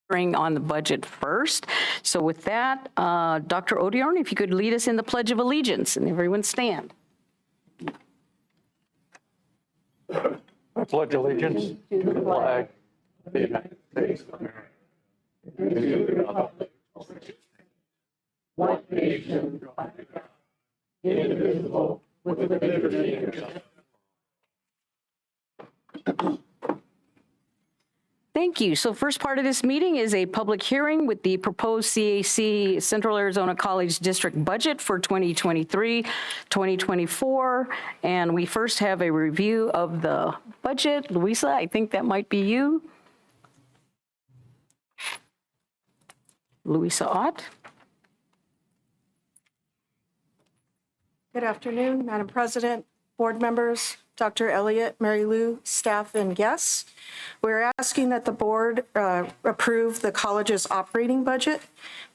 on the budget first. So with that, Dr. Odiorn, if you could lead us in the Pledge of Allegiance, and everyone stand. I pledge allegiance to the flag of the United States of America, and to the republic for which it stands, one nation, under God, indivisible, with liberty and justice. Thank you. So first part of this meeting is a public hearing with the proposed CAC Central Arizona College District budget for 2023-2024. And we first have a review of the budget. Louisa, I think that might be you. Louisa Ott. Good afternoon, Madam President, board members, Dr. Elliott, Mary Lou, staff, and guests. We're asking that the board approve the college's operating budget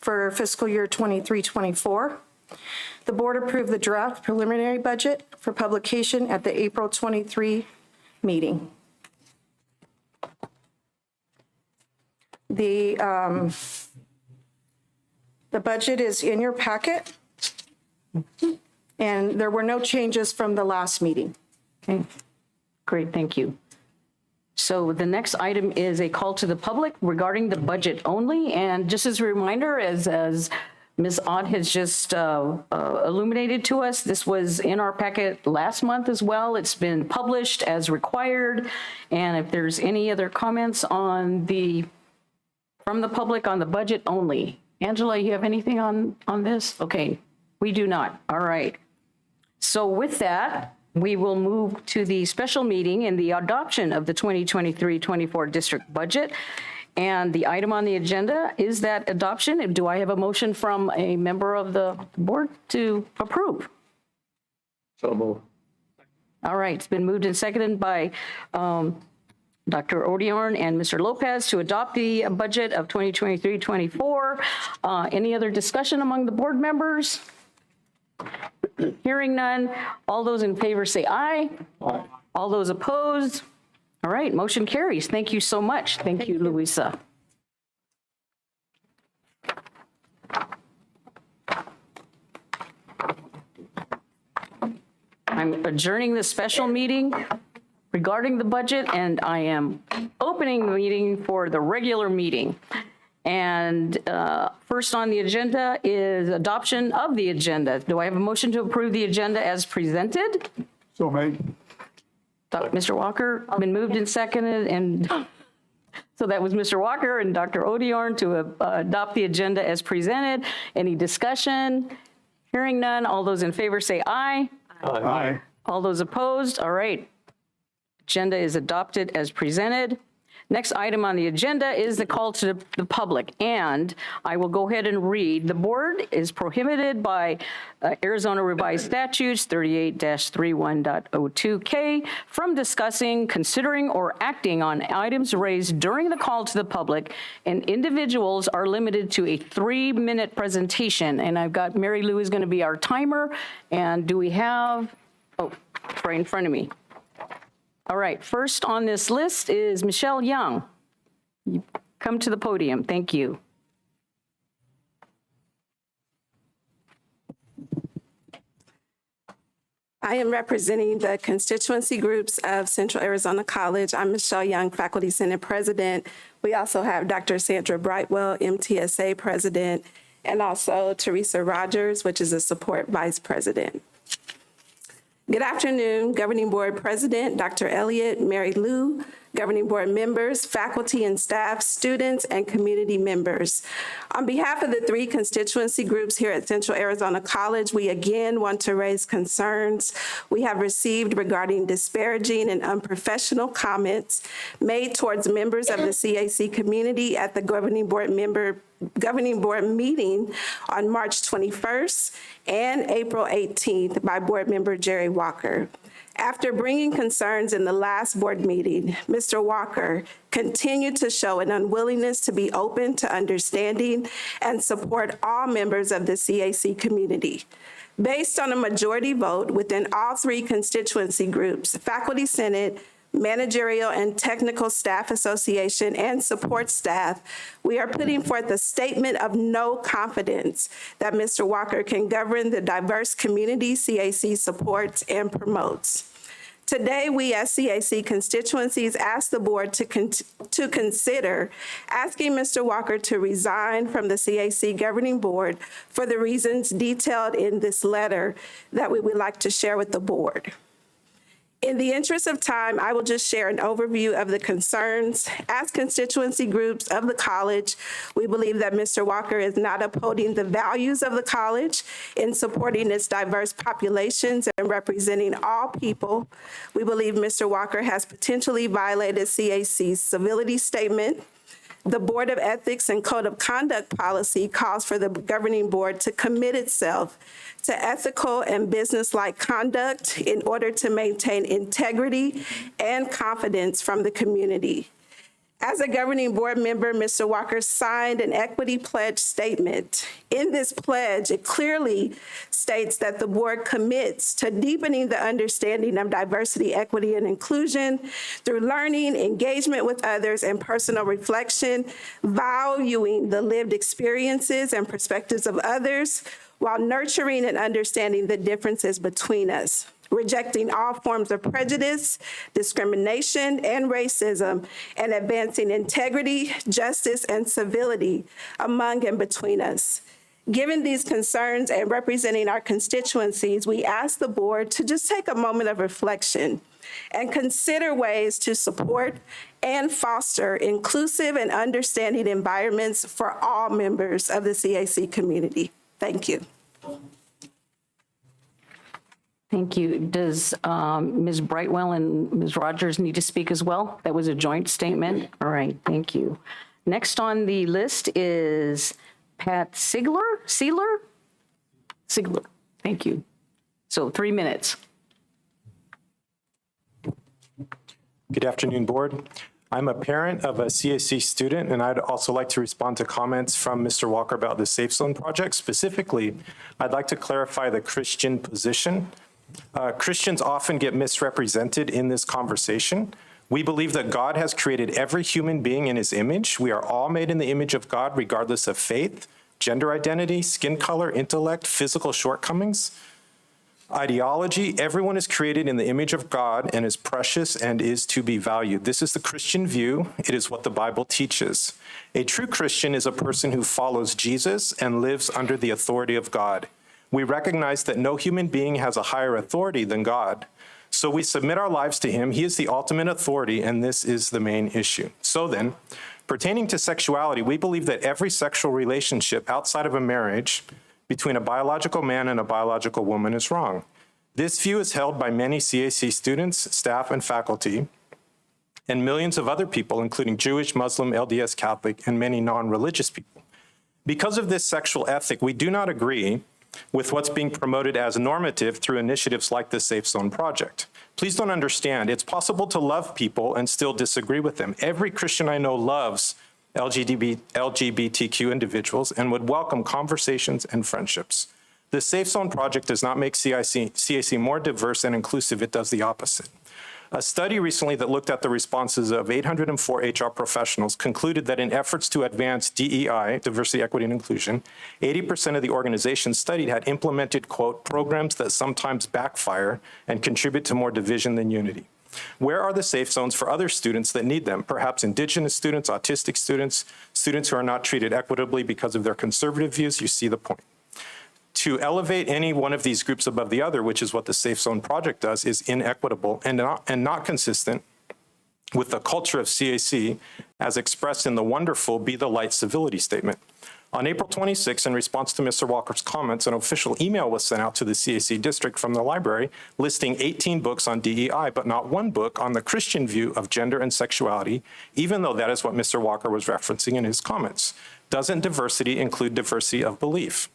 for fiscal year 23-24. The board approved the draft preliminary budget for publication at the April 23 meeting. The budget is in your packet, and there were no changes from the last meeting. Okay, great, thank you. So the next item is a call to the public regarding the budget only. And just as a reminder, as Ms. Ott has just illuminated to us, this was in our packet last month as well. It's been published as required. And if there's any other comments from the public on the budget only. Angela, you have anything on this? Okay, we do not. All right. So with that, we will move to the special meeting and the adoption of the 2023-24 district budget. And the item on the agenda is that adoption. Do I have a motion from a member of the board to approve? So move. All right, it's been moved and seconded by Dr. Odiorn and Mr. Lopez to adopt the budget of 2023-24. Any other discussion among the board members? Hearing none, all those in favor say aye. Aye. All those opposed? All right, motion carries. Thank you so much. Thank you, Louisa. I'm adjourning the special meeting regarding the budget, and I am opening the meeting for the regular meeting. And first on the agenda is adoption of the agenda. Do I have a motion to approve the agenda as presented? So made. Mr. Walker, been moved and seconded, and so that was Mr. Walker and Dr. Odiorn to adopt the agenda as presented. Any discussion? Hearing none, all those in favor say aye. Aye. All those opposed? All right. Agenda is adopted as presented. Next item on the agenda is the call to the public, and I will go ahead and read. The board is prohibited by Arizona Revised Statutes 38-31.02K from discussing, considering, or acting on items raised during the call to the public, and individuals are limited to a 3-minute presentation. And I've got Mary Lou is going to be our timer, and do we have, oh, right in front of me. All right, first on this list is Michelle Young. You come to the podium. Thank you. I am representing the constituency groups of Central Arizona College. I'm Michelle Young, Faculty Senate President. We also have Dr. Sandra Brightwell, MTSA President, and also Teresa Rogers, which is a support Vice President. Good afternoon, Governing Board President, Dr. Elliott, Mary Lou, Governing Board members, faculty and staff, students, and community members. On behalf of the 3 constituency groups here at Central Arizona College, we again want to raise concerns we have received regarding disparaging and unprofessional comments made towards members of the CAC community at the Governing Board meeting on March 21st and April 18th by Board Member Jerry Walker. After bringing concerns in the last board meeting, Mr. Walker continued to show an unwillingness to be open to understanding and support all members of the CAC community. Based on a majority vote within all 3 constituency groups, Faculty Senate Managerial and Technical Staff Association, and support staff, we are putting forth a statement of no confidence that Mr. Walker can govern the diverse community CAC supports and promotes. Today, we as CAC constituencies ask the board to consider asking Mr. Walker to resign from the CAC governing board for the reasons detailed in this letter that we would like to share with the board. In the interest of time, I will just share an overview of the concerns. As constituency groups of the college, we believe that Mr. Walker is not upholding the values of the college in supporting its diverse populations and representing all people. We believe Mr. Walker has potentially violated CAC's civility statement. The Board of Ethics and Code of Conduct policy calls for the governing board to commit itself to ethical and business-like conduct in order to maintain integrity and confidence from the community. As a governing board member, Mr. Walker signed an equity pledge statement. In this pledge, it clearly states that the board commits to deepening the understanding of diversity, equity, and inclusion through learning, engagement with others, and personal reflection, valuing the lived experiences and perspectives of others, while nurturing and understanding the differences between us, rejecting all forms of prejudice, discrimination, and racism, and advancing integrity, justice, and civility among and between us. Given these concerns and representing our constituencies, we ask the board to just take a moment of reflection and consider ways to support and foster inclusive and understanding environments for all members of the CAC community. Thank you. Thank you. Does Ms. Brightwell and Ms. Rogers need to speak as well? That was a joint statement. All right, thank you. Next on the list is Pat Sigler, thank you. So 3 minutes. Good afternoon, board. I'm a parent of a CAC student, and I'd also like to respond to comments from Mr. Walker about the Safe Zone project. Specifically, I'd like to clarify the Christian position. Christians often get misrepresented in this conversation. We believe that God has created every human being in his image. We are all made in the image of God, regardless of faith, gender identity, skin color, intellect, physical shortcomings, ideology. Everyone is created in the image of God and is precious and is to be valued. This is the Christian view. It is what the Bible teaches. A true Christian is a person who follows Jesus and lives under the authority of God. We recognize that no human being has a higher authority than God. So we submit our lives to him. He is the ultimate authority, and this is the main issue. So then, pertaining to sexuality, we believe that every sexual relationship outside of a marriage between a biological man and a biological woman is wrong. This view is held by many CAC students, staff, and faculty, and millions of other people, including Jewish, Muslim, LDS Catholic, and many non-religious people. Because of this sexual ethic, we do not agree with what's being promoted as normative through initiatives like the Safe Zone project. Please don't understand, it's possible to love people and still disagree with them. Every Christian I know loves LGBTQ individuals and would welcome conversations and friendships. The Safe Zone project does not make CAC more diverse and inclusive, it does the opposite. A study recently that looked at the responses of 804 HR professionals concluded that in efforts to advance DEI, diversity, equity, and inclusion, 80% of the organizations studied had implemented, quote, programs that sometimes backfire and contribute to more division than unity. Where are the safe zones for other students that need them? Perhaps Indigenous students, autistic students, students who are not treated equitably because of their conservative views. You see the point. To elevate any one of these groups above the other, which is what the Safe Zone project does, is inequitable and not consistent with the culture of CAC as expressed in the wonderful Be the Light civility statement. On April 26, in response to Mr. Walker's comments, an official email was sent out to the CAC district from the library listing 18 books on DEI, but not one book on the Christian view of gender and sexuality, even though that is what Mr. Walker was referencing in his comments. Doesn't diversity include diversity of belief?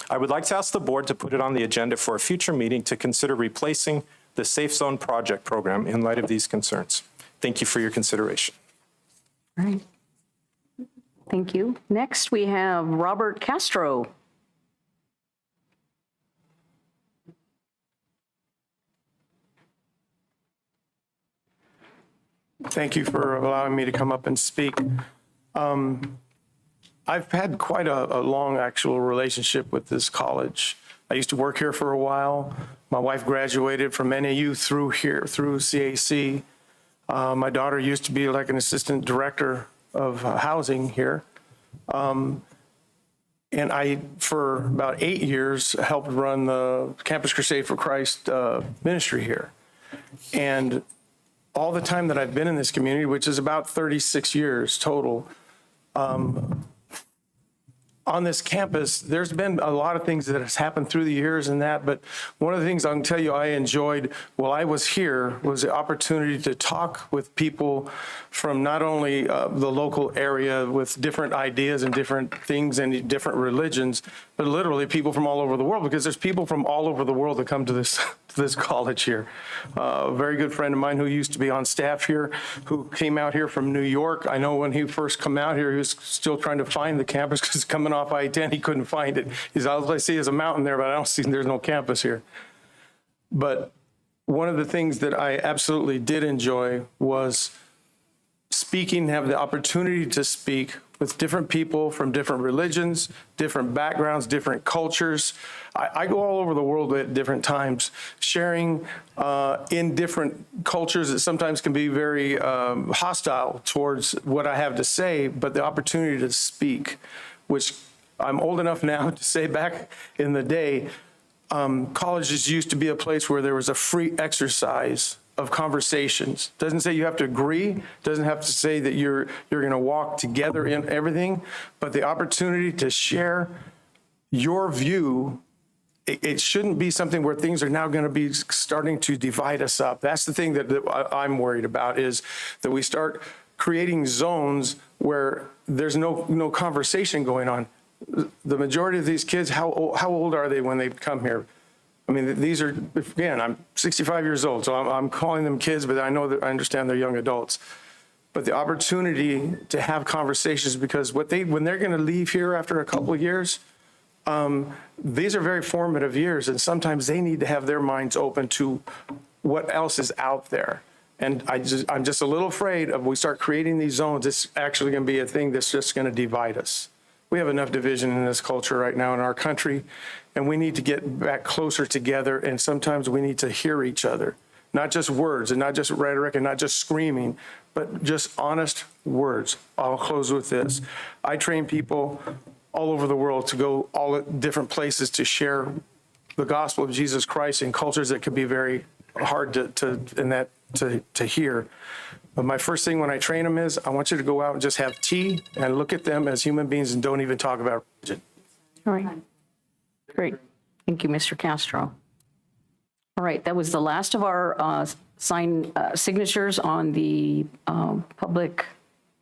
I would like to ask the board to put it on the agenda for a future meeting to consider replacing the Safe Zone project program in light of these concerns. Thank you for your consideration. All right. Thank you. Next, we have Robert Castro. Thank you for allowing me to come up and speak. I've had quite a long actual relationship with this college. I used to work here for a while. My wife graduated from NAU through CAC. My daughter used to be like an assistant director of housing here. And I, for about 8 years, helped run the Campus Crusade for Christ ministry here. And all the time that I've been in this community, which is about 36 years total, on this campus, there's been a lot of things that has happened through the years and that, but one of the things I can tell you I enjoyed while I was here was the opportunity to talk with people from not only the local area with different ideas and different things and different religions, but literally people from all over the world, because there's people from all over the world that come to this college here. A very good friend of mine who used to be on staff here, who came out here from New York. I know when he first come out here, he was still trying to find the campus because coming off I-10, he couldn't find it. He's all I see is a mountain there, but I don't see, there's no campus here. But one of the things that I absolutely did enjoy was speaking, have the opportunity to speak with different people from different religions, different backgrounds, different cultures. I go all over the world at different times, sharing in different cultures that sometimes can be very hostile towards what I have to say, but the opportunity to speak, which I'm old enough now to say back in the day, colleges used to be a place where there was a free exercise of conversations. Doesn't say you have to agree, doesn't have to say that you're going to walk together in everything, but the opportunity to share your view. It shouldn't be something where things are now going to be starting to divide us up. That's the thing that I'm worried about, is that we start creating zones where there's no conversation going on. The majority of these kids, how old are they when they come here? I mean, these are, again, I'm 65 years old, so I'm calling them kids, but I know that I understand they're young adults. But the opportunity to have conversations, because when they're going to leave here after a couple of years, these are very formative years, and sometimes they need to have their minds open to what else is out there. And I'm just a little afraid of, we start creating these zones, it's actually going to be a thing that's just going to divide us. We have enough division in this culture right now in our country, and we need to get back closer together, and sometimes we need to hear each other. Not just words and not just rhetoric and not just screaming, but just honest words. I'll close with this. I train people all over the world to go all different places to share the gospel of Jesus Christ in cultures that could be very hard to hear. But my first thing when I train them is, I want you to go out and just have tea and look at them as human beings and don't even talk about religion. All right. Great. Thank you, Mr. Castro. All right, that was the last of our signatures on the public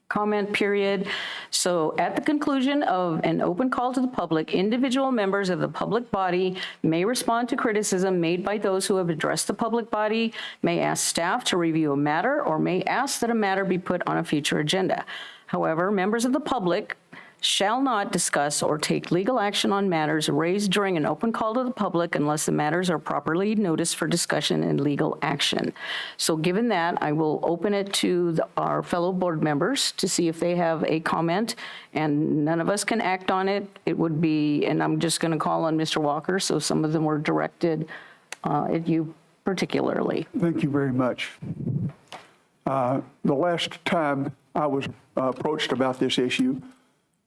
comment period. So at the conclusion of an open call to the public, individual members of the public body may respond to criticism made by those who have addressed the public body, may ask staff to review a matter, or may ask that a matter be put on a future agenda. However, members of the public shall not discuss or take legal action on matters raised during an open call to the public unless the matters are properly noticed for discussion and legal action. So given that, I will open it to our fellow board members to see if they have a comment, and none of us can act on it. It would be, and I'm just going to call on Mr. Walker, so some of them were directed at you particularly. Thank you very much. The last time I was approached about this issue,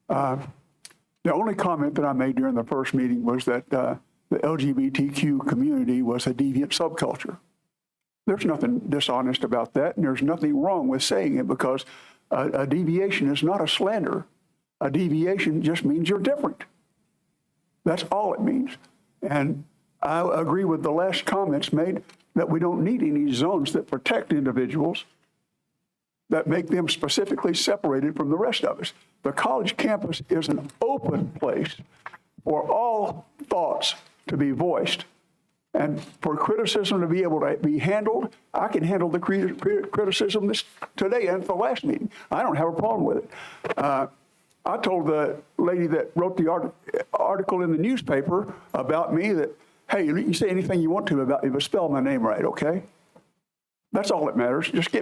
the only comment that I made during the first meeting was that the LGBTQ community was a deviant subculture. There's nothing dishonest about that, and there's nothing wrong with saying it, because a deviation is not a slander. A deviation just means you're different. That's all it means. And I agree with the last comments made that we don't need any zones that protect individuals, that make them specifically separated from the rest of us. The college campus is an open place for all thoughts to be voiced, and for criticism to be able to be handled. I can handle the criticism today and the last meeting. I don't have a problem with it. I told the lady that wrote the article in the newspaper about me that, hey, you can say anything you want to about me, but spell my name right, okay? That's all that matters. Just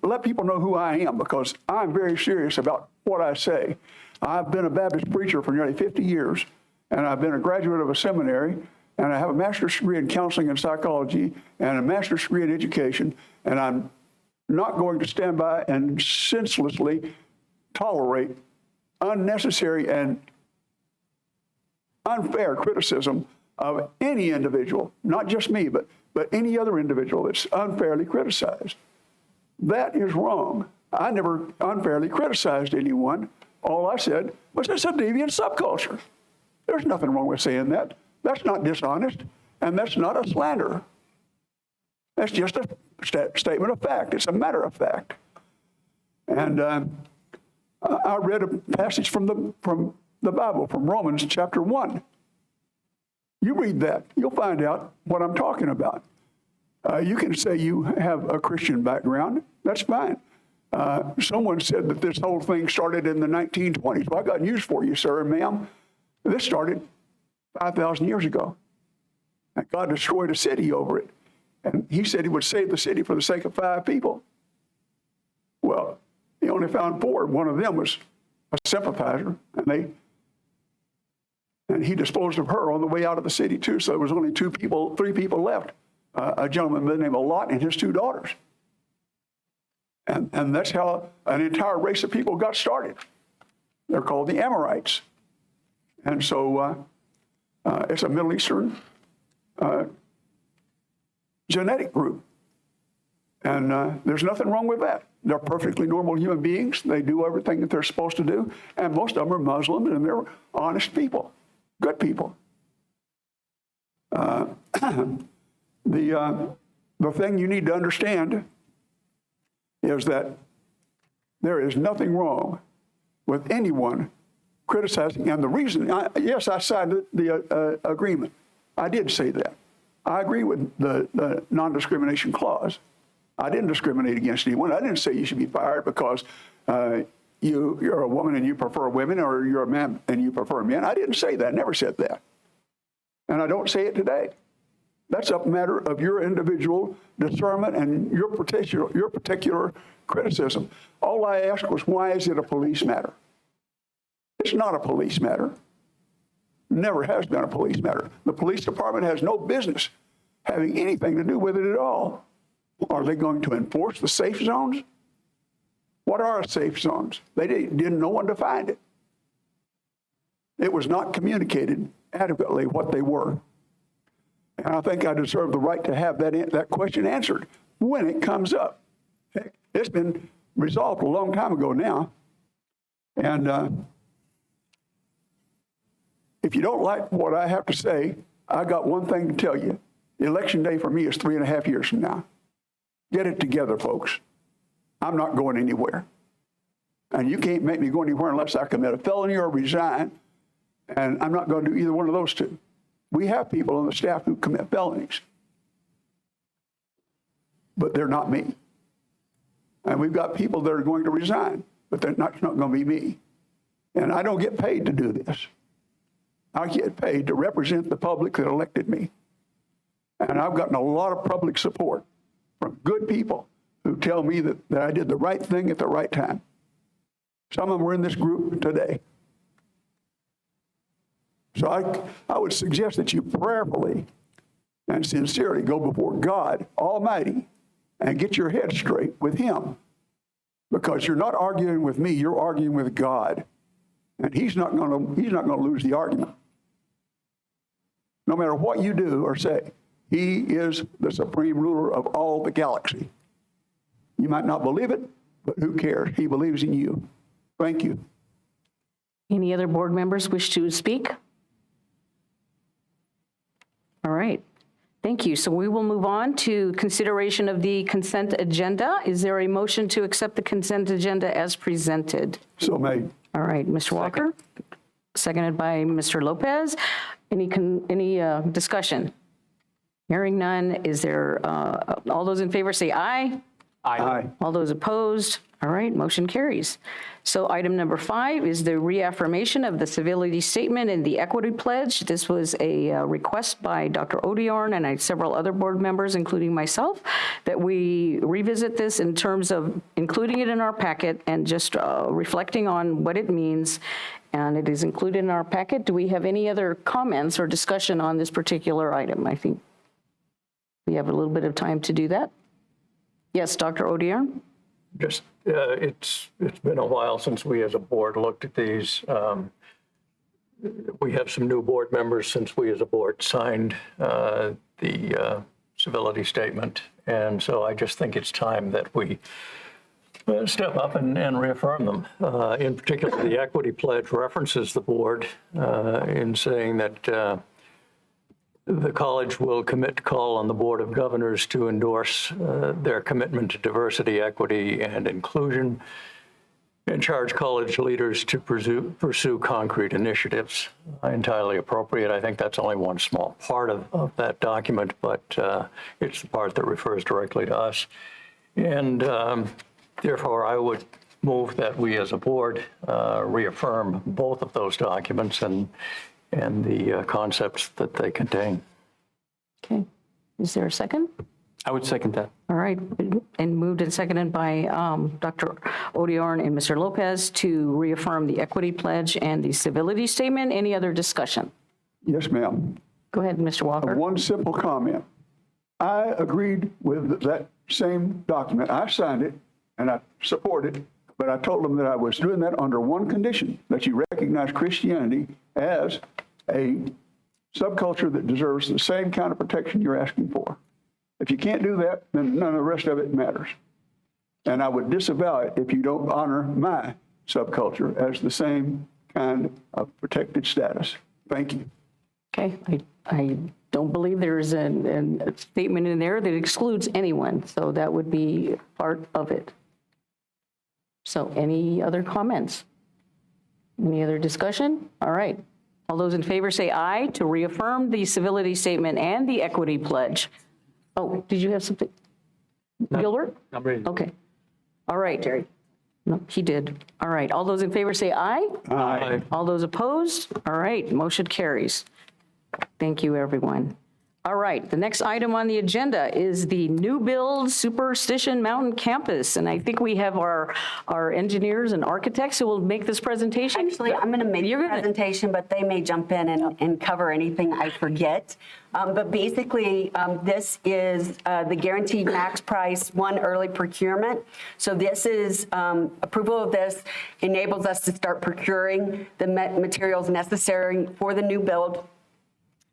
let people know who I am, because I'm very serious about what I say. I've been a Baptist preacher for nearly 50 years, and I've been a graduate of a seminary, and I have a master's degree in counseling and psychology and a master's degree in education, and I'm not going to stand by and senselessly tolerate unnecessary and unfair criticism of any individual, not just me, but any other individual that's unfairly criticized. That is wrong. I never unfairly criticized anyone. All I said was it's a deviant subculture. There's nothing wrong with saying that. That's not dishonest, and that's not a slander. That's just a statement of fact. It's a matter of fact. And I read a passage from the Bible, from Romans chapter 1. You read that, you'll find out what I'm talking about. You can say you have a Christian background. That's fine. Someone said that this whole thing started in the 1920s. Well, I got news for you, sir and ma'am. This started 5,000 years ago. And God destroyed a city over it. And he said he would save the city for the sake of 5 people. Well, he only found 4. One of them was a sympathizer, and he disposed of her on the way out of the city too. So there was only 3 people left. A gentleman by the name of Lot and his 2 daughters. And that's how an entire race of people got started. They're called the Amorites. And so it's a Middle Eastern genetic group. And there's nothing wrong with that. They're perfectly normal human beings. They do everything that they're supposed to do. And most of them are Muslims, and they're honest people, good people. The thing you need to understand is that there is nothing wrong with anyone criticizing. And the reason, yes, I signed the agreement. I did say that. I agree with the non-discrimination clause. I didn't discriminate against anyone. I didn't say you should be fired because you're a woman and you prefer women, or you're a man and you prefer men. I didn't say that. I never said that. And I don't say it today. That's a matter of your individual discernment and your particular criticism. All I asked was, why is it a police matter? It's not a police matter. Never has been a police matter. The police department has no business having anything to do with it at all. Are they going to enforce the safe zones? What are safe zones? They didn't know one defined it. It was not communicated adequately what they were. And I think I deserve the right to have that question answered when it comes up. Heck, it's been resolved a long time ago now. And if you don't like what I have to say, I got one thing to tell you. Election day for me is 3.5 years from now. Get it together, folks. I'm not going anywhere. And you can't make me go anywhere unless I commit a felony or resign. And I'm not going to do either one of those 2. We have people on the staff who commit felonies, but they're not me. And we've got people that are going to resign, but they're not going to be me. And I don't get paid to do this. I get paid to represent the public that elected me. And I've gotten a lot of public support from good people who tell me that I did the right thing at the right time. Some of them were in this group today. So I would suggest that you prayerfully and sincerely go before God Almighty and get your head straight with Him. Because you're not arguing with me, you're arguing with God. And He's not going to lose the argument. No matter what you do or say, He is the supreme ruler of all the galaxy. You might not believe it, but who cares? He believes in you. Thank you. Any other board members wish to speak? All right. Thank you. So we will move on to consideration of the consent agenda. Is there a motion to accept the consent agenda as presented? So made. All right, Mr. Walker, seconded by Mr. Lopez. Any discussion? Hearing none, is there, all those in favor say aye. Aye. All those opposed? All right, motion carries. So item number 5 is the reaffirmation of the civility statement and the equity pledge. This was a request by Dr. Odiorn and several other board members, including myself, that we revisit this in terms of including it in our packet and just reflecting on what it means. And it is included in our packet. Do we have any other comments or discussion on this particular item? I think we have a little bit of time to do that. Yes, Dr. Odiorn? Just, it's been a while since we as a board looked at these. We have some new board members since we as a board signed the civility statement. And so I just think it's time that we step up and reaffirm them. In particular, the equity pledge references the board in saying that the college will commit to call on the Board of Governors to endorse their commitment to diversity, equity, and inclusion, and charge college leaders to pursue concrete initiatives. Entirely appropriate. I think that's only one small part of that document, but it's the part that refers directly to us. And therefore, I would move that we as a board reaffirm both of those documents and the concepts that they contain. Okay. Is there a second? I would second that. All right. And moved and seconded by Dr. Odiorn and Mr. Lopez to reaffirm the equity pledge and the civility statement. Any other discussion? Yes, ma'am. Go ahead, Mr. Walker. One simple comment. I agreed with that same document. I signed it and I support it, but I told them that I was doing that under one condition, that you recognize Christianity as a subculture that deserves the same kind of protection you're asking for. If you can't do that, then none of the rest of it matters. And I would disavow it if you don't honor my subculture as the same kind of protected status. Thank you. Okay. I don't believe there's a statement in there that excludes anyone, so that would be part of it. So any other comments? Any other discussion? All right. All those in favor say aye to reaffirm the civility statement and the equity pledge. Oh, did you have something? Gilbert? I'm ready. Okay. All right, Jerry. No, he did. All right. All those in favor say aye. Aye. All those opposed? All right. Motion carries. Thank you, everyone. All right, the next item on the agenda is the new build Superstition Mountain Campus. And I think we have our engineers and architects who will make this presentation. Actually, I'm going to make You're the gonna- presentation, but they may jump in and cover anything I forget. But basically, this is the guaranteed max price, one early procurement. So this is, approval of this enables us to start procuring the materials necessary for the new build.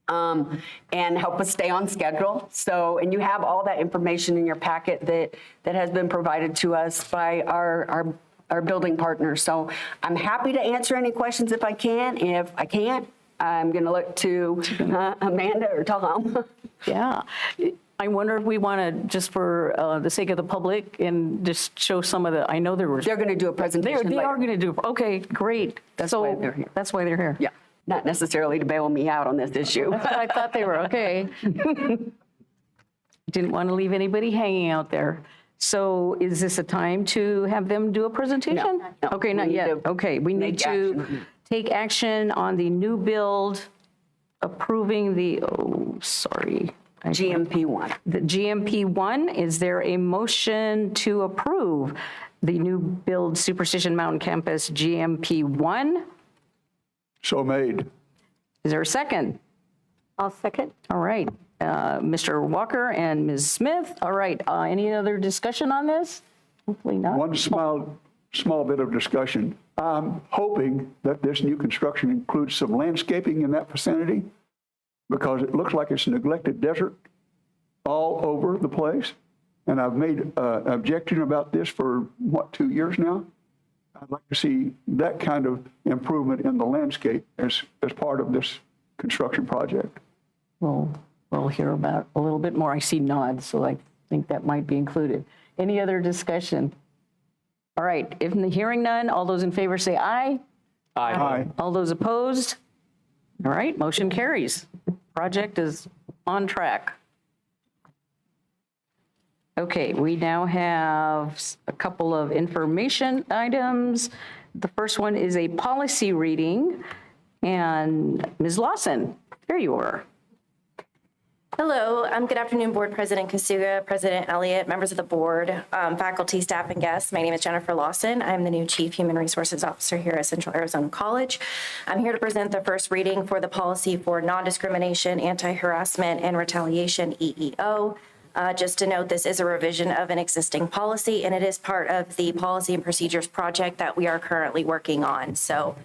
And help us stay on schedule. So, and you have all that information in your packet that has been provided to us by our building partners. So I'm happy to answer any questions if I can. If I can't, I'm going to look to Amanda or Tom. Yeah. I wonder if we want to, just for the sake of the public, and just show some of the, I know there was. They're going to do a presentation They later. are going to do, okay, great. That's why they're here. That's why they're here. Yeah, not necessarily to bail me out on this issue. I thought they were, okay. Didn't want to leave anybody hanging out there. So is this a time to have them do a presentation? No, Okay, we not need yet. to Okay, we need make to action. take action on the new build, approving the, sorry. GMP 1. The GMP 1, is there a motion to approve the new build Superstition Mountain Campus GMP 1? So made. Is there a second? I'll second. All right, Mr. Walker and Ms. Smith. All right, any other discussion on this? Hopefully not. One small bit of discussion. I'm hoping that this new construction includes some landscaping in that vicinity, because it looks like it's a neglected desert all over the place. And I've made an objection about this for, 2 years now? I'd like to see that kind of improvement in the landscape as part of this construction project. We'll hear about a little bit more. I see nods, so I think that might be included. Any other discussion? All right, if hearing none, all those in favor say aye. Aye. All those opposed? All right, motion carries. Project is on track. Okay, we now have a couple of information items. The first one is a policy reading. And Ms. Lawson, there you are. Hello, good afternoon, Board President Kasuga, President Elliott, members of the board, faculty, staff, and guests. My name is Jennifer Lawson. I'm the new Chief Human Resources Officer here at Central Arizona College. I'm here to present the first reading for the Policy for Non-Discrimination, Anti-Harassment, and Retaliation, EEO. Just to note, this is a revision of an existing policy, and it is part of the Policy and Procedures project that we are currently working on. So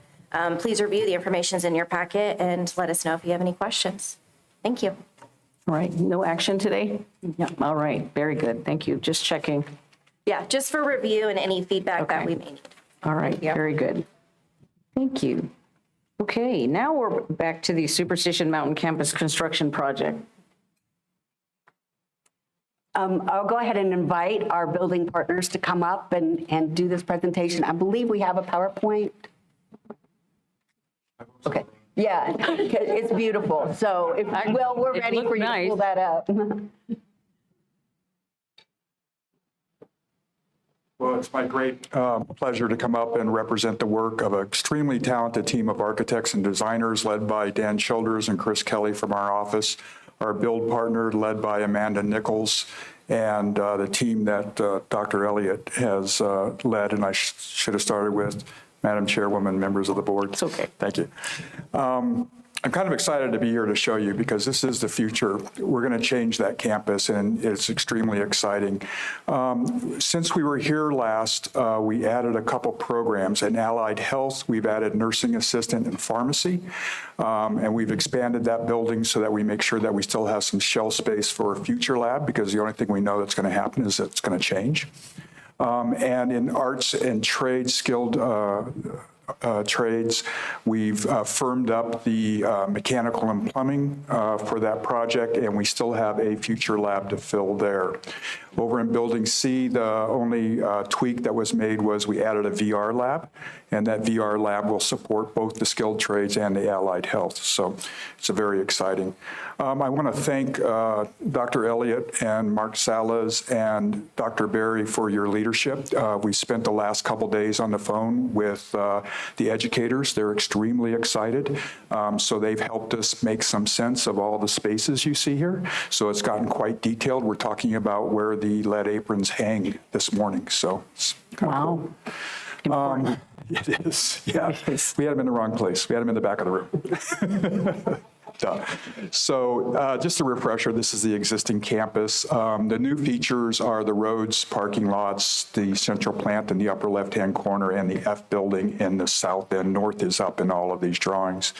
please review the information in your packet and let us know if you have any questions. Thank you. All right, no action today? Yep. All right, very good. Thank you. Just checking. Yeah, just for review and any feedback that Okay. we may need. All right, very good. Thank you. Okay, now we're back to the Superstition Mountain Campus Construction Project. I'll go ahead and invite our building partners to come up and do this presentation. I believe we have a PowerPoint. Okay, yeah, it's beautiful. So, we're It ready looked for you to nice. pull that up. Well, it's my great pleasure to come up and represent the work of an extremely talented team of architects and designers led by Dan Childers and Chris Kelly from our office, our build partner led by Amanda Nichols, and the team that Dr. Elliott has led, and I should have started with Madam Chairwoman, members of the board. It's okay. Thank you. I'm kind of excited to be here to show you because this is the future. We're going to change that campus, and it's extremely exciting. Since we were here last, we added a couple programs. In allied health, we've added nursing assistant and pharmacy, and we've expanded that building so that we make sure that we still have some shell space for a future lab, because the only thing we know that's going to happen is that it's going to change. And in arts and trades, skilled trades, we've firmed up the mechanical and plumbing for that project, and we still have a future lab to fill there. Over in Building C, the only tweak that was made was we added a VR lab, and that VR lab will support both the skilled trades and the allied health. So it's very exciting. I want to thank Dr. Elliott and Mark Salas and Dr. Berry for your leadership. We spent the last couple days on the phone with the educators. They're extremely excited. So they've helped us make some sense of all the spaces you see here. So it's gotten quite detailed. We're talking about where the lead aprons hang this morning. So it's kind of cool. It is, yeah. We had them in the wrong place. We had them in the back of the room. Duh. So just a refresher, this is the existing campus. The new features are the roads, parking lots, the central plant in the upper left-hand corner, and the F building in the south end. North is up in all of these drawings.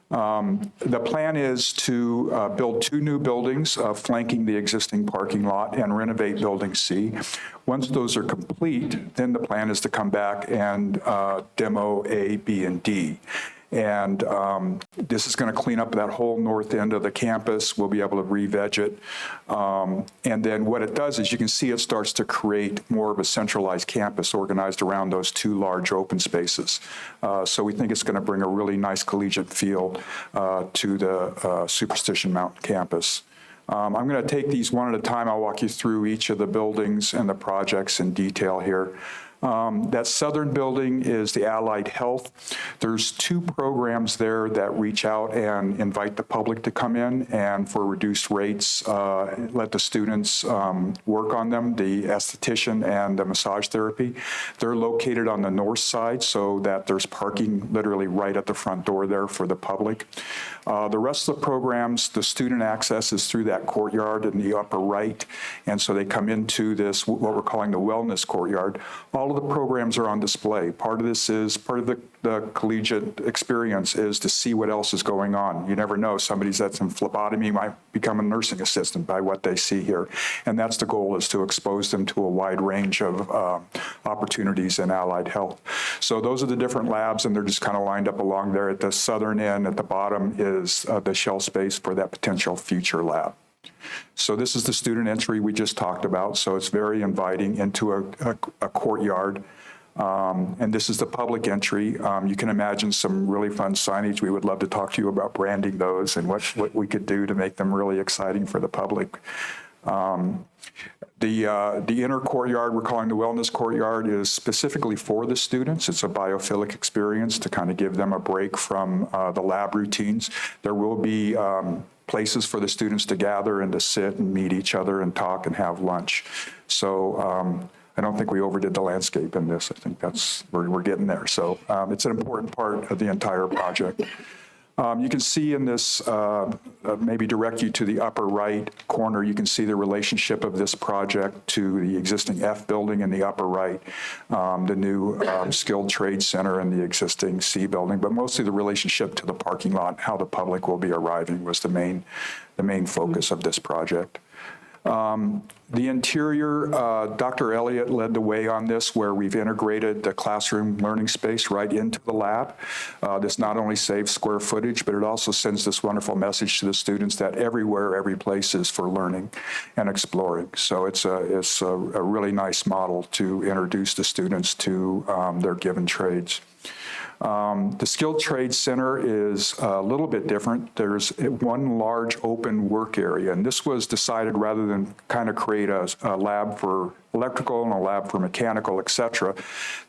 The plan is to build 2 new buildings flanking the existing parking lot and renovate Building C. Once those are complete, then the plan is to come back and demo A, B, and D. And this is going to clean up that whole north end of the campus. We'll be able to re-veg it. And then what it does is you can see it starts to create more of a centralized campus organized around those 2 large open spaces. So we think it's going to bring a really nice collegiate feel to the Superstition Mountain campus. I'm going to take these one at a time. I'll walk you through each of the buildings and the projects in detail here. That southern building is the Allied Health. There's 2 programs there that reach out and invite the public to come in and for reduced rates, let the students work on them, the esthetician and the massage therapy. They're located on the north side so that there's parking literally right at the front door there for the public. The rest of the programs, the student access is through that courtyard in the upper right, and so they come into this, what we're calling the wellness courtyard. All of the programs are on display. Part of this is, part of the collegiate experience is to see what else is going on. You never know, somebody that's in phlebotomy might become a nursing assistant by what they see here. And that's the goal, is to expose them to a wide range of opportunities in allied health. So those are the different labs, and they're just kind of lined up along there. At the southern end, at the bottom, is the shell space for that potential future lab. So this is the student entry we just talked about. So it's very inviting into a courtyard. And this is the public entry. You can imagine some really fun signage. We would love to talk to you about branding those and what we could do to make them really exciting for the public. The inner courtyard, we're calling the wellness courtyard, is specifically for the students. It's a biophilic experience to kind of give them a break from the lab routines. There will be places for the students to gather and to sit and meet each other and talk and have lunch. So I don't think we overdid the landscape in this. I think we're getting there. So it's an important part of the entire project. You can see in this, maybe direct you to the upper right corner, you can see the relationship of this project to the existing F building in the upper right, the new skilled trade center and the existing C building, but mostly the relationship to the parking lot, how the public will be arriving was the main focus of this project. The interior, Dr. Elliott led the way on this, where we've integrated the classroom learning space right into the lab. This not only saves square footage, but it also sends this wonderful message to the students that everywhere, every place is for learning and exploring. So it's a really nice model to introduce the students to their given trades. The Skilled Trades Center is a little bit different. There's one large open work area, and this was decided rather than kind of create a lab for electrical and a lab for mechanical, et cetera,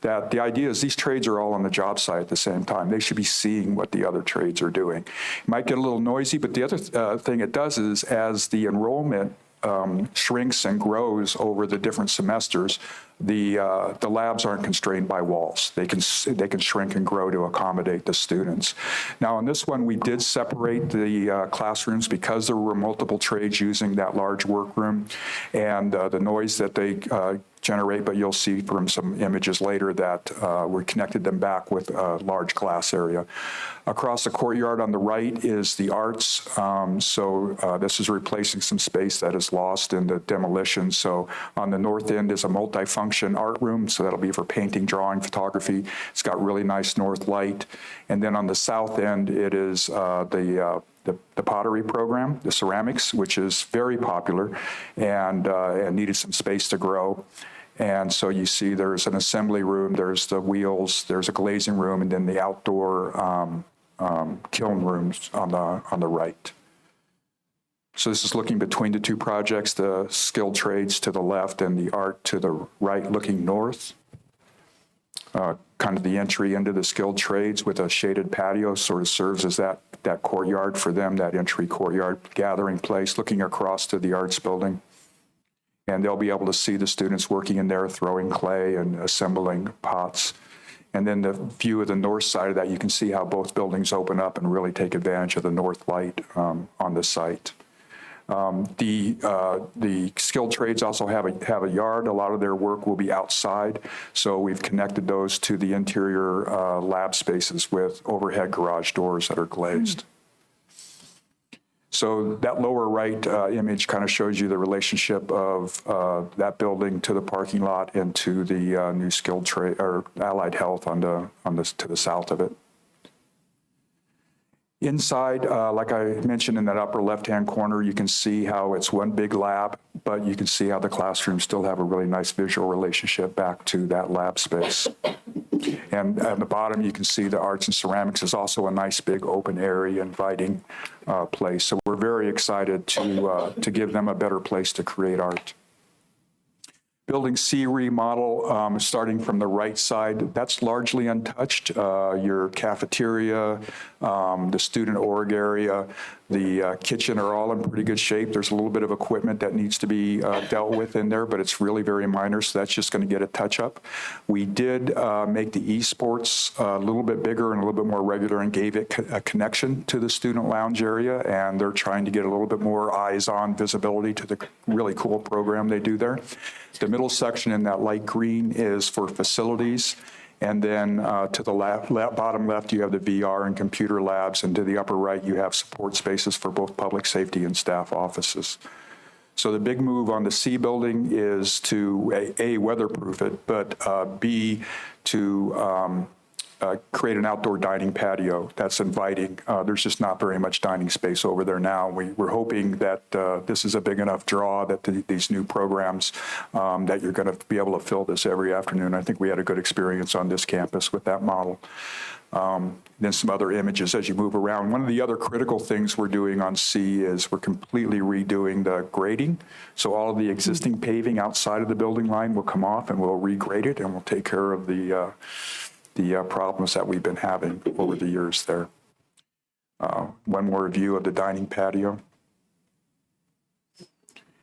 that the idea is these trades are all on the job site at the same time. They should be seeing what the other trades are doing. It might get a little noisy, but the other thing it does is as the enrollment shrinks and grows over the different semesters, the labs aren't constrained by walls. They can shrink and grow to accommodate the students. Now, on this one, we did separate the classrooms because there were multiple trades using that large workroom, and the noise that they generate, but you'll see from some images later that we connected them back with a large class area. Across the courtyard on the right is the arts. This is replacing some space that is lost in the demolition. So on the north end is a multifunction art room. So that'll be for painting, drawing, photography. It's got really nice north light. And then on the south end, it is the pottery program, the ceramics, which is very popular and needed some space to grow. And so you see there's an assembly room, there's the wheels, there's a glazing room, and then the outdoor kiln rooms on the right. So this is looking between the two projects, the skilled trades to the left and the art to the right looking north. Kind of the entry into the skilled trades with a shaded patio sort of serves as that courtyard for them, that entry courtyard gathering place, looking across to the arts building. And they'll be able to see the students working in there, throwing clay and assembling pots. And then the view of the north side of that, you can see how both buildings open up and really take advantage of the north light on the site. The skilled trades also have a yard. A lot of their work will be outside. So we've connected those to the interior lab spaces with overhead garage doors that are glazed. So that lower right image kind of shows you the relationship of that building to the parking lot and to the new skilled trade or allied health to the south of it. Inside, like I mentioned in that upper left-hand corner, you can see how it's one big lab, but you can see how the classrooms still have a really nice visual relationship back to that lab space. And at the bottom, you can see the arts and ceramics is also a nice big open area, inviting place. So we're very excited to give them a better place to create art. Building C remodel, starting from the right side, that's largely untouched. Your cafeteria, the student org area, the kitchen are all in pretty good shape. There's a little bit of equipment that needs to be dealt with in there, but it's really very minor, so that's just going to get a touch up. We did make the esports a little bit bigger and a little bit more regular and gave it a connection to the student lounge area, and they're trying to get a little bit more eyes-on visibility to the really cool program they do there. The middle section in that light green is for facilities. And then to the bottom left, you have the VR and computer labs. And to the upper right, you have support spaces for both public safety and staff offices. So the big move on the C building is to A, weatherproof it, but B, to create an outdoor dining patio that's inviting. There's just not very much dining space over there now. We're hoping that this is a big enough draw that these new programs, that you're going to be able to fill this every afternoon. I think we had a good experience on this campus with that model. Then some other images as you move around. One of the other critical things we're doing on C is we're completely redoing the grading. So all of the existing paving outside of the building line will come off, and we'll regrade it, and we'll take care of the problems that we've been having over the years there. One more view of the dining patio.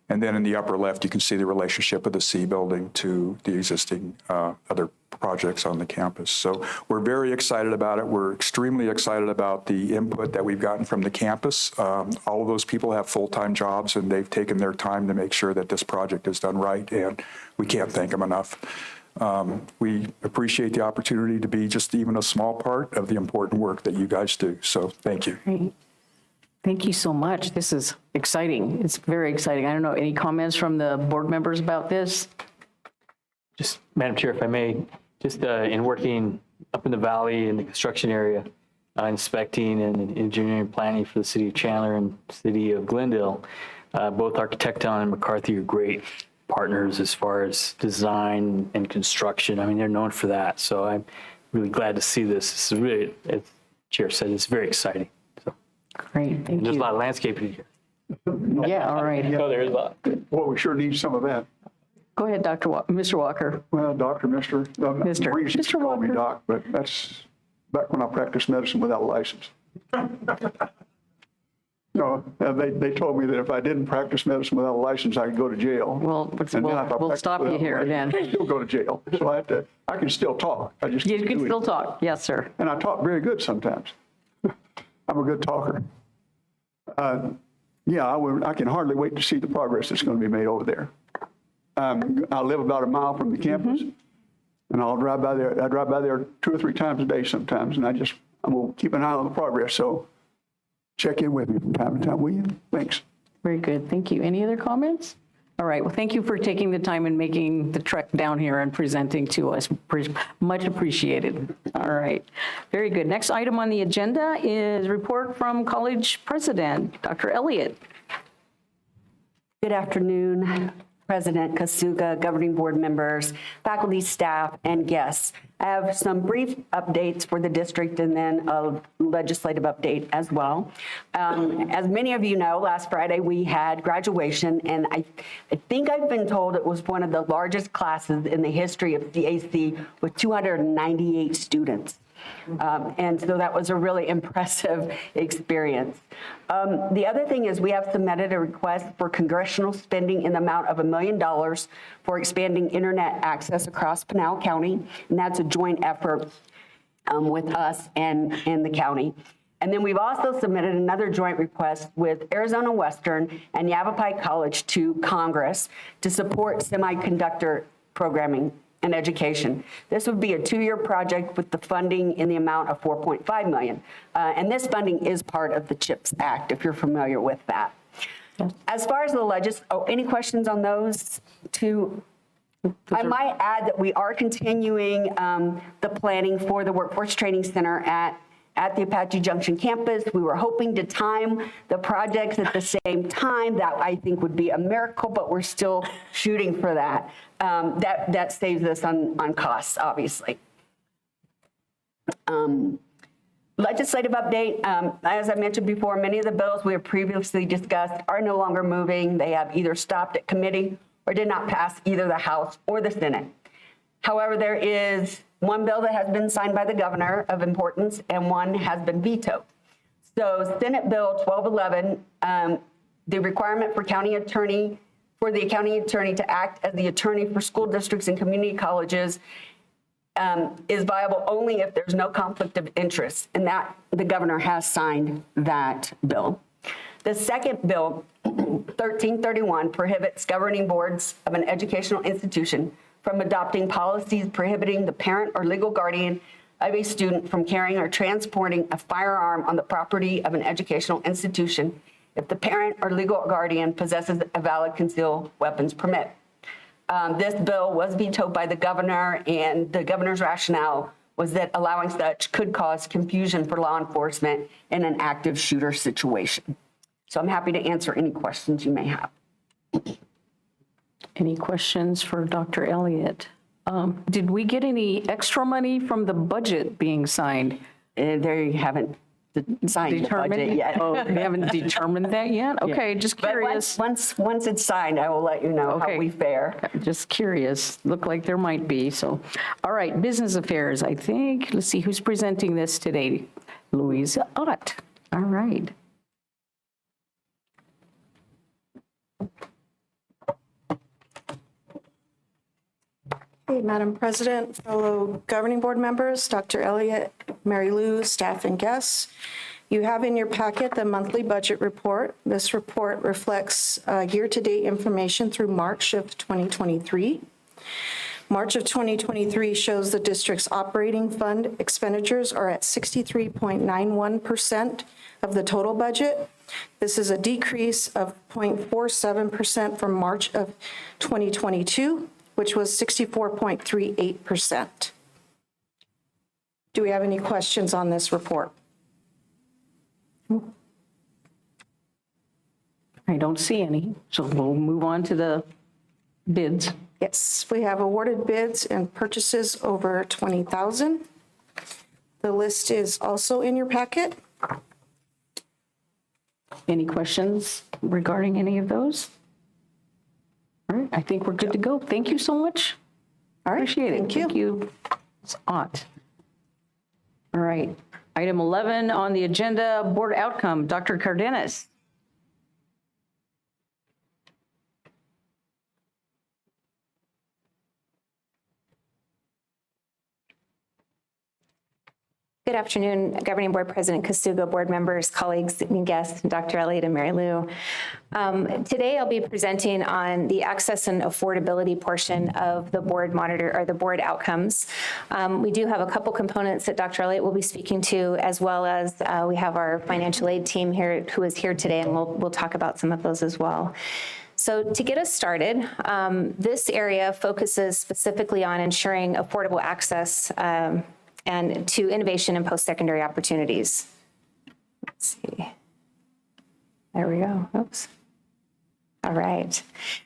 And then in the upper left, you can see the relationship of the C building to the existing other projects on the campus. So we're very excited about it. We're extremely excited about the input that we've gotten from the campus. All of those people have full-time jobs, and they've taken their time to make sure that this project is done right, and we can't thank them enough. We appreciate the opportunity to be just even a small part of the important work that you guys do. So thank you. Great. Thank you so much. This is exciting. It's very exciting. I don't know, any comments from the board members about this? Just, Madam Chair, if I may, just in working up in the valley in the construction area, inspecting and engineering planning for the city of Chandler and city of Glendale, both Architecton and McCarthy are great partners as far as design and construction. I mean, they're known for that. So I'm really glad to see this. This is really, as Chair said, it's very exciting. So, Great, thank there's a you. lot of landscaping here. Yeah, all right. Oh, there is a lot. Well, we sure need some of that. Go ahead, Mr. Walker. Well, Doctor, Mr. Mr. We used to Mr. call me Walker. Doc, but that's back when I practiced medicine without a license. No, they told me that if I didn't practice medicine without a license, I could go to jail. Well, And then if I we'll practiced stop you without a here license, then. I still go to jail. So I can still talk. I just You can't can do still it. talk. Yes, sir. And I talk very good sometimes. I'm a good talker. Yeah, I can hardly wait to see the progress that's going to be made over there. I live about a mile from the campus, and I'll drive by there. I drive by there 2 or 3 times a day sometimes, and I'm going to keep an eye on the progress. So check in with me from time to time, will you? Thanks. Very good. Thank you. Any other comments? All right. Well, thank you for taking the time and making the trek down here and presenting to us. Much appreciated. All right. Very good. Next item on the agenda is report from college president, Dr. Elliott. Good afternoon, President Kasuga, governing board members, faculty, staff, and guests. I have some brief updates for the district and then a legislative update as well. As many of you know, last Friday we had graduation, and I think I've been told it was one of the largest classes in the history of CAC with 298 students. And so that was a really impressive experience. The other thing is we have submitted a request for congressional spending in the amount of $1 million for expanding internet access across Pinal County, and that's a joint effort with us and the county. And then we've also submitted another joint request with Arizona Western and Yavapai College to Congress to support semiconductor programming and education. This would be a 2-year project with the funding in the amount of $4.5 million. And this funding is part of the CHIPS Act, if you're familiar with that. As far as the any questions on those two? I might add that we are continuing the planning for the Workforce Training Center at the Apache Junction campus. We were hoping to time the projects at the same time. That I think would be a miracle, but we're still shooting for that. That saves us on costs, obviously. Legislative update, as I mentioned before, many of the bills we have previously discussed are no longer moving. They have either stopped at committee or did not pass either the House or the Senate. However, there is one bill that has been signed by the governor of importance and one has been vetoed. So Senate Bill 1211, the requirement for the county attorney to act as the attorney for school districts and community colleges is viable only if there's no conflict of interest, and that the governor has signed that bill. The second bill, 1331, prohibits governing boards of an educational institution from adopting policies prohibiting the parent or legal guardian of a student from carrying or transporting a firearm on the property of an educational institution if the parent or legal guardian possesses a valid concealed weapons permit. This bill was vetoed by the governor, and the governor's rationale was that allowing such could cause confusion for law enforcement in an active shooter situation. So I'm happy to answer any questions you may have. Any questions for Dr. Elliott? Did we get any extra money from the budget being signed? They haven't signed the budget yet. Oh, they haven't determined that yet? Okay, just But curious. once it's signed, I will let you know how Okay. we fare. Just curious. Looked like there might be, so. All right, business affairs, I think. Let's see, who's presenting this today? Louisa Ott. All right. Hey, Madam President, fellow governing board members, Dr. Elliott, Mary Lou, staff and guests. You have in your packet the monthly budget report. This report reflects year-to-date information through March of 2023. March of 2023 shows the district's operating fund expenditures are at 63.91% of the total budget. This is a decrease of 0.47% from March of 2022, which was 64.38%. Do we have any questions on this report? I don't see any, so we'll move on to the bids. Yes, we have awarded bids and purchases over $20,000. The list is also in your packet. Any questions regarding any of those? All right, I think we're good to go. Thank you so much. All right, Appreciate it. thank you. Thank you. It's Ott. All right, item 11 on the agenda, board outcome. Dr. Cardenas. Good afternoon, Governing Board President Kasuga, board members, colleagues, and guests, Dr. Elliott and Mary Lou. Today, I'll be presenting on the access and affordability portion of the board monitor or the board outcomes. We do have a couple components that Dr. Elliott will be speaking to, as well as we have our financial aid team here who is here today, and we'll talk about some of those as well. So to get us started, this area focuses specifically on ensuring affordable access and to innovation and post-secondary opportunities. Let's see. There we go. Oops. All right.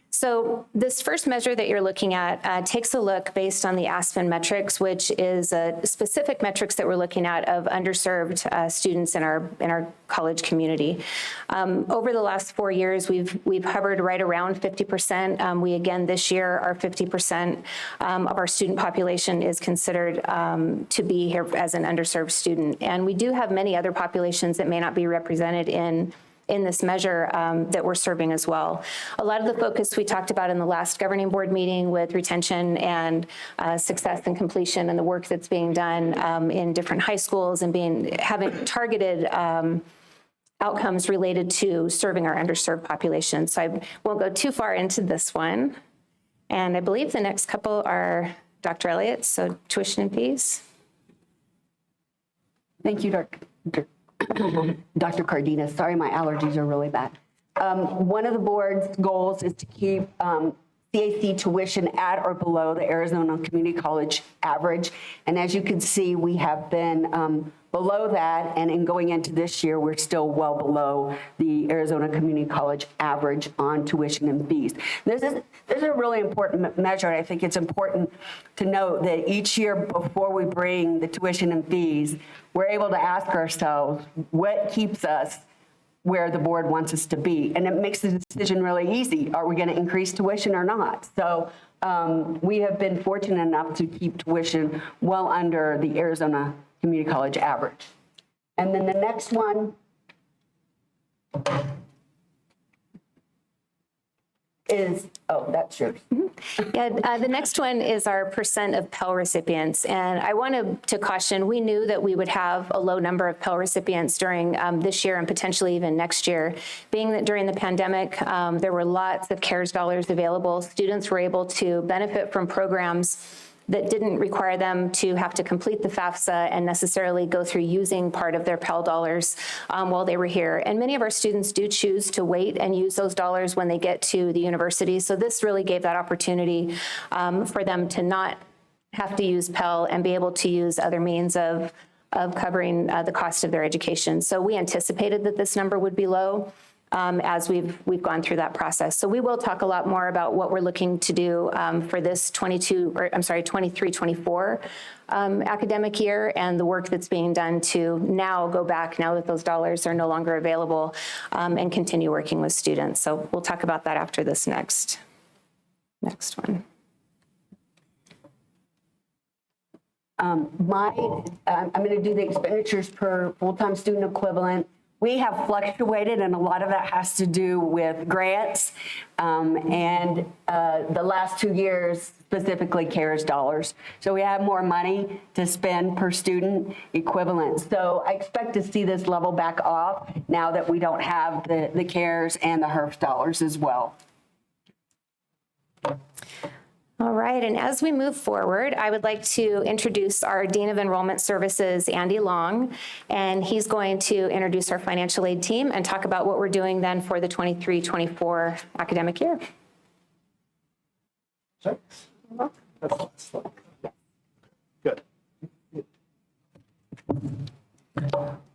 So this first measure that you're looking at takes a look based on the Aspen metrics, which is a specific metrics that we're looking at of underserved students in our college community. Over the last 4 years, we've hovered right around 50%. We again this year are 50% of our student population is considered to be here as an underserved student, and we do have many other populations that may not be represented in this measure that we're serving as well. A lot of the focus we talked about in the last governing board meeting with retention and success and completion and the work that's being done in different high schools and having targeted outcomes related to serving our underserved population. So I won't go too far into this one. And I believe the next couple are Dr. Elliott, so tuition and fees. Thank you, Dr. Cardenas. Sorry, my allergies are really bad. One of the board's goals is to keep CAC tuition at or below the Arizona Community College average. And as you can see, we have been below that. And in going into this year, we're still well below the Arizona Community College average on tuition and fees. This is a really important measure. And I think it's important to note that each year before we bring the tuition and fees, we're able to ask ourselves what keeps us where the board wants us to be. And it makes the decision really easy. Are we going to increase tuition or not? So we have been fortunate enough to keep tuition well under the Arizona Community College average. And then the next one is, oh, that's yours. Yeah, the next one is our percent of Pell recipients. And I wanted to caution, we knew that we would have a low number of Pell recipients during this year and potentially even next year. Being that during the pandemic, there were lots of CARES dollars available. Students were able to benefit from programs that didn't require them to have to complete the FAFSA and necessarily go through using part of their Pell dollars while they were here. And many of our students do choose to wait and use those dollars when they get to the university. So this really gave that opportunity for them to not have to use Pell and be able to use other means of covering the cost of their education. So we anticipated that this number would be low as we've gone through that process. So we will talk a lot more about what we're looking to do for this 23-24 academic year, and the work that's being done to now go back, now that those dollars are no longer available, and continue working with students. So we'll talk about that after this next one. I'm going to do the expenditures per full-time student equivalent. We have fluctuated, and a lot of that has to do with grants, and the last 2 years, specifically CARES dollars. So we have more money to spend per student equivalent. So I expect to see this level back off now that we don't have the CARES and the HERF dollars as well. All right, and as we move forward, I would like to introduce our Dean of Enrollment Services, Andy Long, and he's going to introduce our financial aid team and talk about what we're doing then for the 23-24 academic year. Good.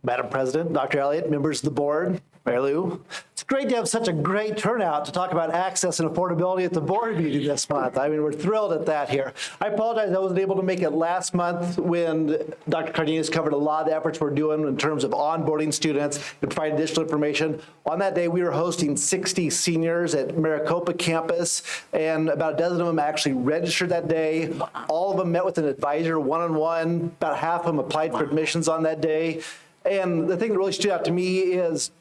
Madam President, Dr. Elliott, members of the board, Mary Lou, it's great to have such a great turnout to talk about access and affordability at the board meeting this month. I mean, we're thrilled at that here. I apologize I wasn't able to make it last month when Dr. Cardenas covered a lot of the efforts we're doing in terms of onboarding students and providing additional information. On that day, we were hosting 60 seniors at Maricopa campus, and about a dozen of them actually registered that day. All of them met with an advisor one-on-one. About half of them applied for admissions on that day. And the thing that really stood out to me is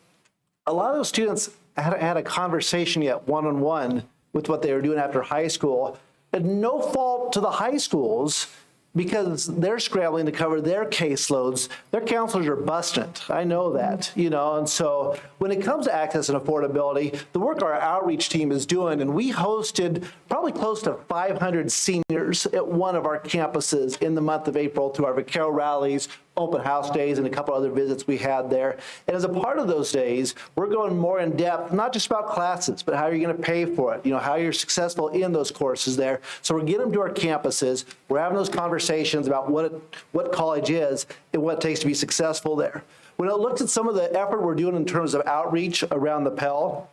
a lot of those students hadn't had a conversation yet one-on-one with what they were doing after high school. And no fault to the high schools, because they're scrambling to cover their caseloads. Their counselors are busting it. I know that, you know, and so when it comes to access and affordability, the work our outreach team is doing, and we hosted probably close to 500 seniors at one of our campuses in the month of April through our vaquero rallies, open house days, and a couple other visits we had there. And as a part of those days, we're going more in depth, not just about classes, but how you're going to pay for it, you know, how you're successful in those courses there. So we're getting them to our campuses. We're having those conversations about what college is and what it takes to be successful there. When I looked at some of the effort we're doing in terms of outreach around the Pell,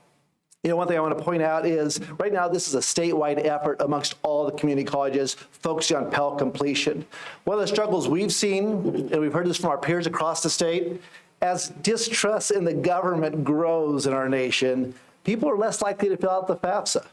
you know, one thing I want to point out is right now this is a statewide effort amongst all the community colleges focusing on Pell completion. One of the struggles we've seen, and we've heard this from our peers across the state, as distrust in the government grows in our nation, people are less likely to fill out the FAFSA.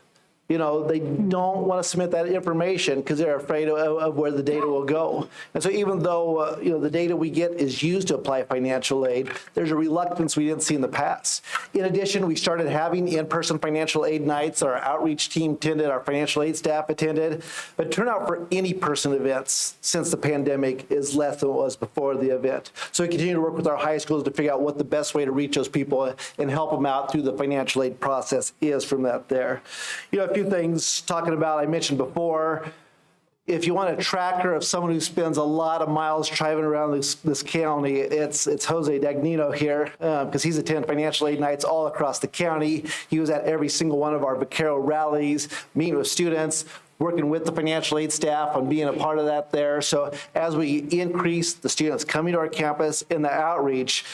You know, they don't want to submit that information because they're afraid of where the data will go. And so even though, you know, the data we get is used to apply financial aid, there's a reluctance we didn't see in the past. In addition, we started having in-person financial aid nights. Our outreach team attended, our financial aid staff attended. But turnout for in-person events since the pandemic is less than it was before the event. So we continue to work with our high schools to figure out what the best way to reach those people and help them out through the financial aid process is from that there. You know, a few things talking about, I mentioned before, if you want a tracker of someone who spends a lot of miles driving around this county, it's Jose Dagnino here, because he's attended financial aid nights all across the county. He was at every single one of our vaquero rallies, meeting with students, working with the financial aid staff on being a part of that there. So as we increase the students coming to our campus in the outreach,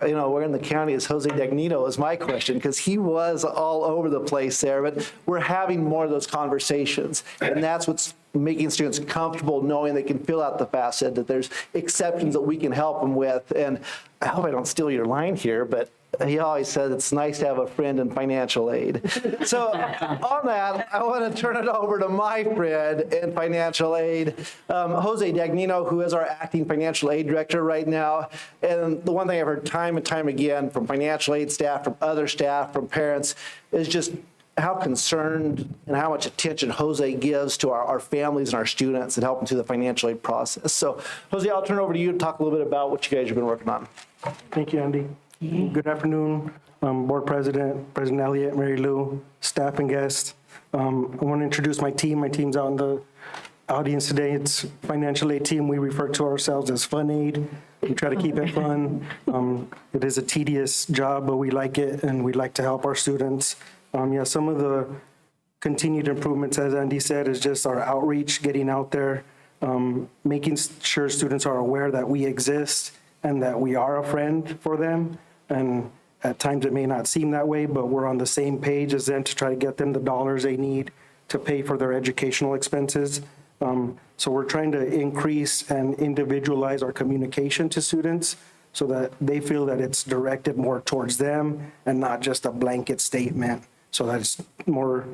you know, where in the county is Jose Dagnino is my question, because he was all over the place there. But we're having more of those conversations, and that's what's making students comfortable knowing they can fill out the FAFSA, that there's exceptions that we can help them with. And I hope I don't steal your line here, but he always says it's nice to have a friend in financial aid. So on that, I want to turn it over to my friend in financial aid, Jose Dagnino, who is our acting financial aid director right now. And the one thing I've heard time and time again from financial aid staff, from other staff, from parents, is just how concerned and how much attention Jose gives to our families and our students and help them through the financial aid process. So Jose, I'll turn it over to you to talk a little bit about what you guys have been working on. Thank you, Andy. Good afternoon, Board President, President Elliott, Mary Lou, staff and guests. I want to introduce my team. My team's out in the audience today. It's financial aid team. We refer to ourselves as Fun Aid. We try to keep it fun. It is a tedious job, but we like it, and we like to help our students. Some of the continued improvements, as Andy said, is just our outreach, getting out there, making sure students are aware that we exist and that we are a friend for them. And at times it may not seem that way, but we're on the same page as them to try to get them the dollars they need to pay for their educational expenses. So we're trying to increase and individualize our communication to students so that they feel that it's directed more towards them and not just a blanket statement. So that it's more,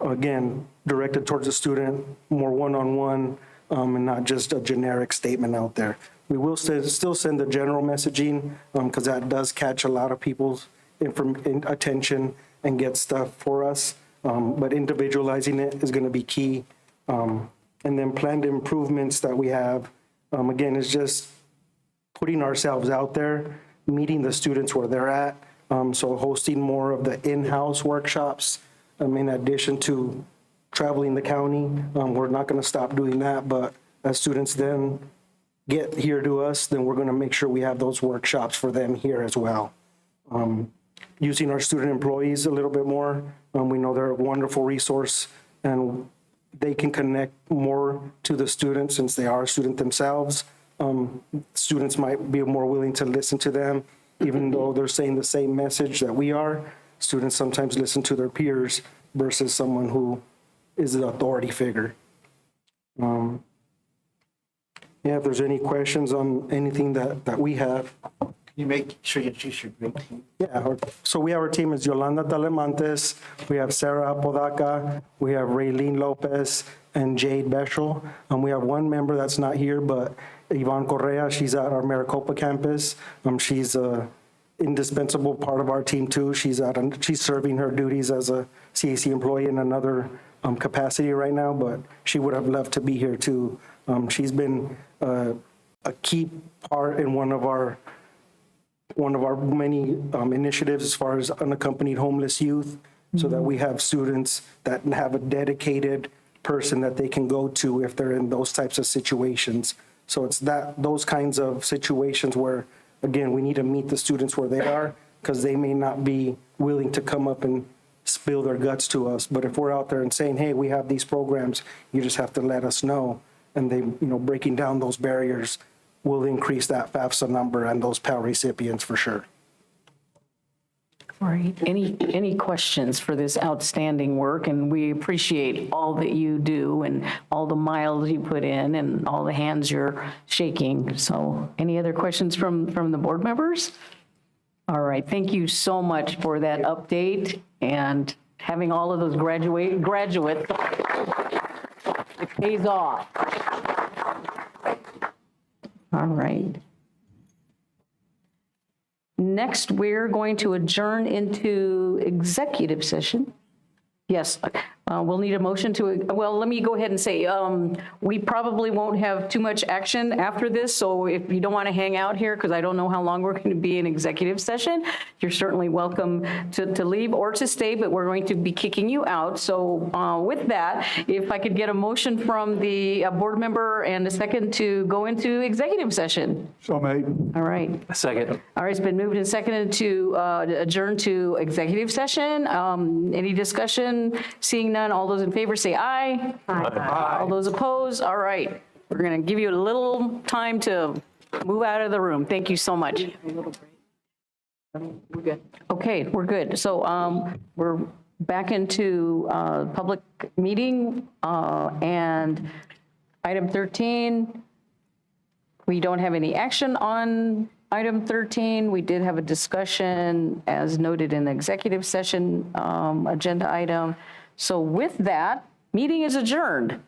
again, directed towards the student, more one-on-one, and not just a generic statement out there. We will still send the general messaging because that does catch a lot of people's attention and get stuff for us. But individualizing it is going to be key. And then planned improvements that we have, again, is just putting ourselves out there, meeting the students where they're at. So hosting more of the in-house workshops in addition to traveling the county. We're not going to stop doing that, but as students then get here to us, then we're going to make sure we have those workshops for them here as well. Using our student employees a little bit more. We know they're a wonderful resource and they can connect more to the students since they are a student themselves. Students might be more willing to listen to them, even though they're saying the same message that we are. Students sometimes listen to their peers versus someone who is an authority figure. Yeah, if there's any questions on anything that we have. You make sure you introduce your great team. Yeah, so we have our team is Yolanda Telemantes, we have Sarah Apodaca, we have Raylene Lopez, and Jade Beschel. We have one member that's not here, but Yvonne Correa, she's at our Maricopa campus. She's a indispensable part of our team too. She's serving her duties as a CAC employee in another capacity right now, but she would have loved to be here too. She's been a key part in one of our many initiatives as far as unaccompanied homeless youth, so that we have students that have a dedicated person that they can go to if they're in those types of situations. So it's those kinds of situations where, again, we need to meet the students where they are because they may not be willing to come up and spill their guts to us. But if we're out there and saying, hey, we have these programs, you just have to let us know. And they, breaking down those barriers will increase that FAFSA number and those Pell recipients for sure. All right. Any questions for this outstanding work? And we appreciate all that you do and all the miles you put in and all the hands you're shaking. So any other questions from the board members? All right. Thank you so much for that update and having all of those graduates. It pays off. All right. Next, we're going to adjourn into executive session. Yes, we'll need a motion to, well, let me go ahead and say, we probably won't have too much action after this, so if you don't want to hang out here, because I don't know how long we're going to be in executive session, you're certainly welcome to leave or to stay, but we're going to be kicking you out. So with that, if I could get a motion from the board member and a second to go into executive session. So made. All right. Second. All right, it's been moved and seconded to adjourn to executive session. Any discussion? Seeing none, all those in favor say aye. Aye. All those opposed? All right. We're going to give you a little time to move out of the room. Thank you so much. We're good. Okay, we're good. So we're back into public meeting and item 13. We don't have any action on item 13. We did have a discussion as noted in the executive session agenda item. So with that, meeting is adjourned.